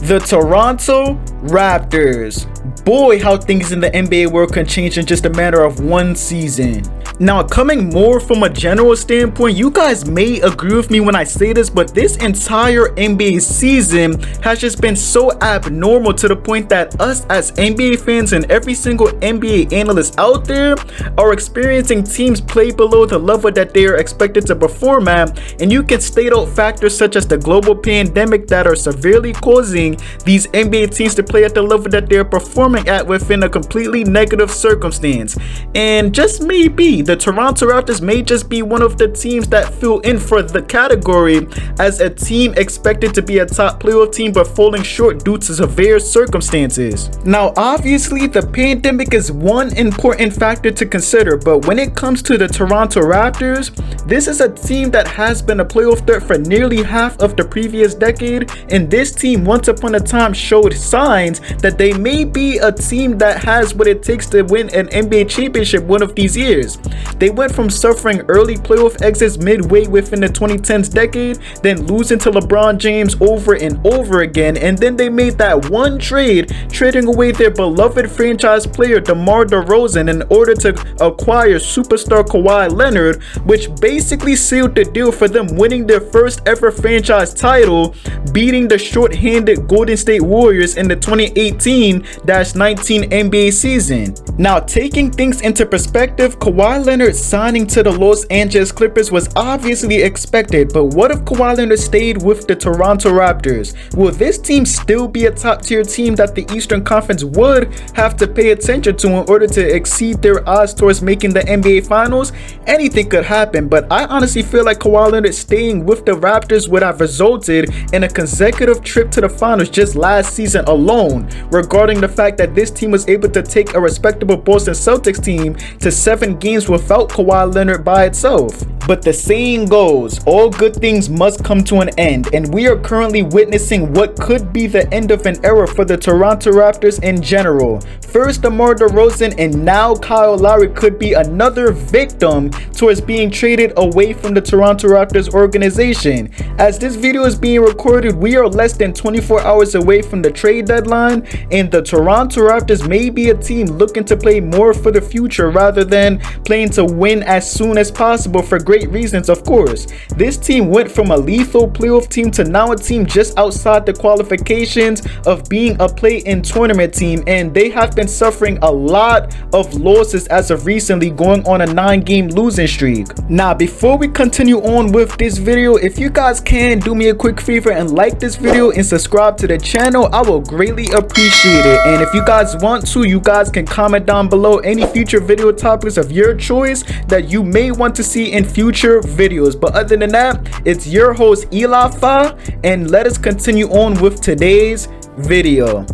The Toronto Raptors. Boy, how things in the NBA world can change in just a matter of one season. Now, coming more from a general standpoint, you guys may agree with me when I say this, but this entire NBA season has just been so abnormal to the point that us as NBA fans and every single NBA analyst out there are experiencing teams play below the level that they are expected to perform at, and you can state out factors such as the global pandemic that are severely causing these NBA teams to play at the level that they're performing at within a completely negative circumstance. And just maybe the Toronto Raptors may just be one of the teams that fill in for the category as a team expected to be a top playoff team but falling short due to severe circumstances. Now, obviously, the pandemic is one important factor to consider, but when it comes to the Toronto Raptors, this is a team that has been a playoff threat for nearly half of the previous decade, and this team once upon a time showed signs that they may be a team that has what it takes to win an NBA championship one of these years. They went from suffering early playoff exits midway within the 2010s decade, then losing to LeBron James over and over again, and then they made that one trade, trading away their beloved franchise player DeMar DeRozan in order to acquire superstar Kawhi Leonard, which basically sealed the deal for them winning their first ever franchise title, beating the short-handed Golden State Warriors in the 2018-19 NBA season. Now, taking things into perspective, Kawhi Leonard signing to the Los Angeles Clippers was obviously expected, but what if Kawhi Leonard stayed with the Toronto Raptors? Will this team still be a top tier team that the Eastern Conference would have to pay attention to in order to exceed their odds towards making the NBA Finals? Anything could happen, but I honestly feel like Kawhi Leonard staying with the Raptors would have resulted in a consecutive trip to the finals just last season alone, regarding the fact that this team was able to take a respectable Boston Celtics team to 7 games without Kawhi Leonard by itself. But the saying goes, all good things must come to an end, and we are currently witnessing what could be the end of an era for the Toronto Raptors in general. First DeMar DeRozan, and now Kyle Lowry could be another victim towards being traded away from the Toronto Raptors organization. As this video is being recorded, we are less than 24 hours away from the trade deadline, and the Toronto Raptors may be a team looking to play more for the future rather than playing to win as soon as possible, for great reasons, of course. This team went from a lethal playoff team to now a team just outside the qualifications of being a play-in tournament team, and they have been suffering a lot of losses as of recently, going on a 9-game losing streak. Now, before we continue on with this video, if you guys can do me a quick favor and like this video and subscribe to the channel, I will greatly appreciate it. And if you guys want to, you guys can comment down below any future video topics of your choice that you may want to see in future videos. But other than that, it's your host Elafa, and let us continue on with today's video.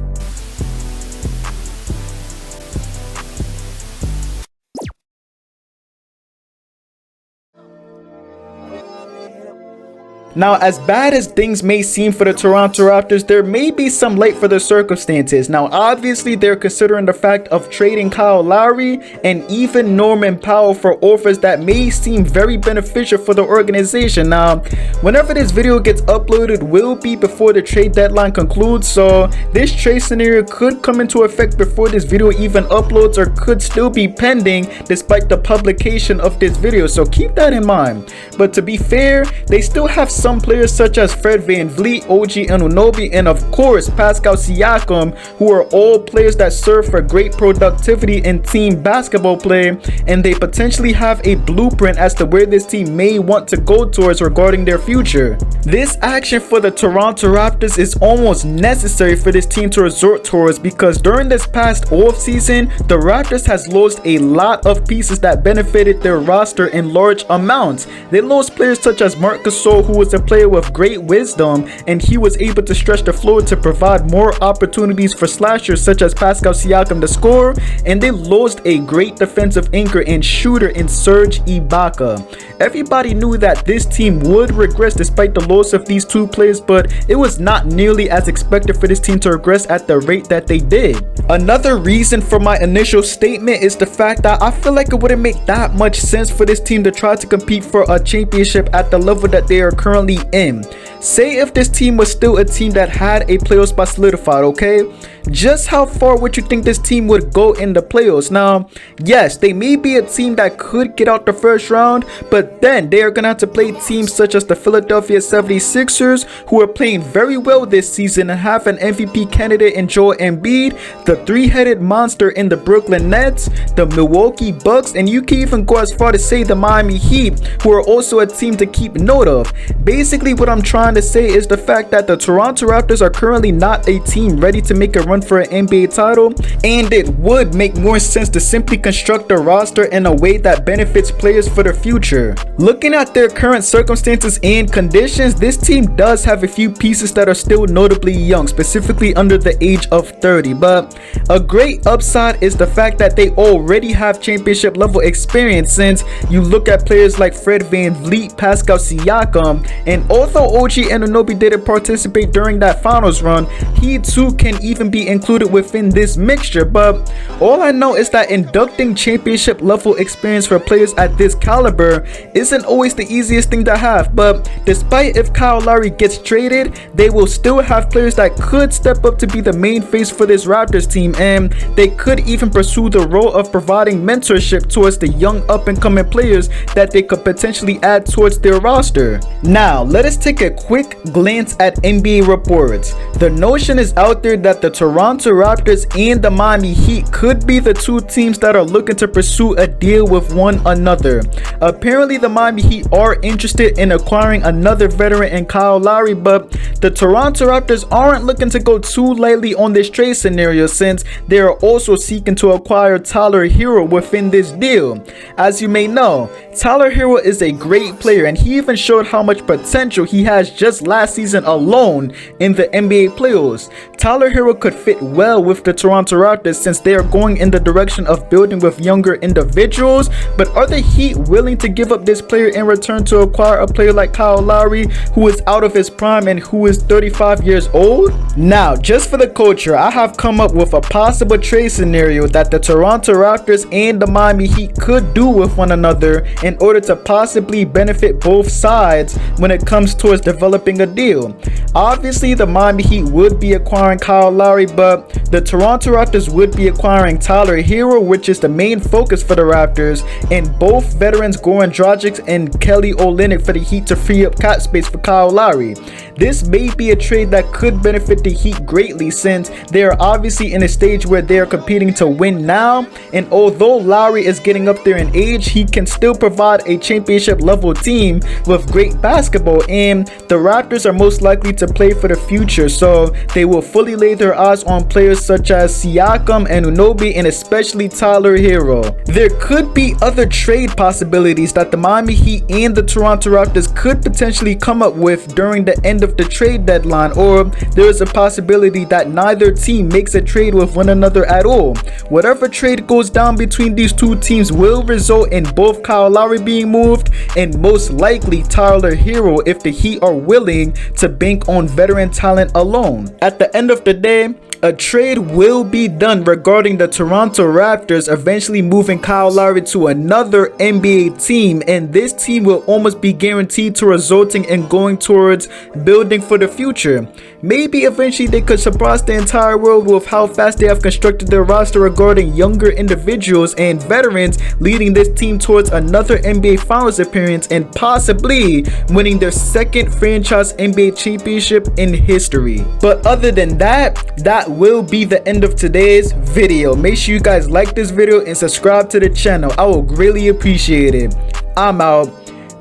Now, as bad as things may seem for the Toronto Raptors, there may be some light for the circumstances. Now, obviously, they're considering the fact of trading Kyle Lowry and even Norman Powell for offers that may seem very beneficial for the organization. Now, whenever this video gets uploaded will be before the trade deadline concludes, so this trade scenario could come into effect before this video even uploads, or could still be pending despite the publication of this video, so keep that in mind. But to be fair, they still have some players such as Fred VanVleet, OG Anunoby, and of course Pascal Siakam, who are all players that serve for great productivity in team basketball play, and they potentially have a blueprint as to where this team may want to go towards regarding their future. This action for the Toronto Raptors is almost necessary for this team to resort towards, because during this past offseason, the Raptors has lost a lot of pieces that benefited their roster in large amounts. They lost players such as Marc Gasol, who was a player with great wisdom, and he was able to stretch the floor to provide more opportunities for slashers such as Pascal Siakam to score, and they lost a great defensive anchor and shooter in Serge Ibaka. Everybody knew that this team would regress despite the loss of these two players, but it was not nearly as expected for this team to regress at the rate that they did. Another reason for my initial statement is the fact that I feel like it wouldn't make that much sense for this team to try to compete for a championship at the level that they are currently in. Say if this team was still a team that had a playoff spot solidified, okay? Just how far would you think this team would go in the playoffs? Now, yes, they may be a team that could get out the first round, but then they are going to have to play teams such as the Philadelphia 76ers, who are playing very well this season and have an MVP candidate in Joel Embiid, the three-headed monster in the Brooklyn Nets, the Milwaukee Bucks, and you can even go as far to say the Miami Heat, who are also a team to keep note of. Basically, what I'm trying to say is the fact that the Toronto Raptors are currently not a team ready to make a run for an NBA title, and it would make more sense to simply construct a roster in a way that benefits players for the future. Looking at their current circumstances and conditions, this team does have a few pieces that are still notably young, specifically under the age of 30, but a great upside is the fact that they already have championship level experience, since you look at players like Fred VanVleet, Pascal Siakam, and although OG Anunoby didn't participate during that finals run, he too can even be included within this mixture. But all I know is that inducting championship level experience for players at this caliber isn't always the easiest thing to have. But despite if Kyle Lowry gets traded, they will still have players that could step up to be the main face for this Raptors team, and they could even pursue the role of providing mentorship towards the young up and coming players that they could potentially add towards their roster. Now let us take a quick glance at NBA reports. The notion is out there that the Toronto Raptors and the Miami Heat could be the two teams that are looking to pursue a deal with one another. Apparently the Miami Heat are interested in acquiring another veteran in Kyle Lowry, but the Toronto Raptors aren't looking to go too lightly on this trade scenario, since they are also seeking to acquire Tyler Hero within this deal. As you may know, Tyler Hero is a great player, and he even showed how much potential he has just last season alone in the NBA playoffs. Tyler Hero could fit well with the Toronto Raptors since they are going in the direction of building with younger individuals, but are the Heat willing to give up this player in return to acquire a player like Kyle Lowry, who is out of his prime and who is 35 years old? Now, just for the culture, I have come up with a possible trade scenario that the Toronto Raptors and the Miami Heat could do with one another in order to possibly benefit both sides when it comes towards developing a deal. Obviously, the Miami Heat would be acquiring Kyle Lowry, but the Toronto Raptors would be acquiring Tyler Hero, which is the main focus for the Raptors, and both veterans Goran Dragic and Kelly Olynyk for the Heat to free up cap space for Kyle Lowry. This may be a trade that could benefit the Heat greatly, since they are obviously in a stage where they are competing to win now, and although Lowry is getting up there in age, he can still provide a championship level team with great basketball, and the Raptors are most likely to play for the future, so they will fully lay their eyes on players such as Siakam and Anunoby, and especially Tyler Hero. There could be other trade possibilities that the Miami Heat and the Toronto Raptors could potentially come up with during the end of the trade deadline, or there is a possibility that neither team makes a trade with one another at all. Whatever trade goes down between these two teams will result in both Kyle Lowry being moved and most likely Tyler Hero if the Heat are willing to bank on veteran talent alone. At the end of the day, a trade will be done regarding the Toronto Raptors eventually moving Kyle Lowry to another NBA team, and this team will almost be guaranteed to resulting in going towards building for the future. Maybe eventually they could surprise the entire world with how fast they have constructed their roster regarding younger individuals and veterans, leading this team towards another NBA Finals appearance and possibly winning their second franchise NBA championship in history. But other than that, that will be the end of today's video. Make sure you guys like this video and subscribe to the channel. I will greatly appreciate it. I'm out.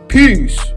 Peace.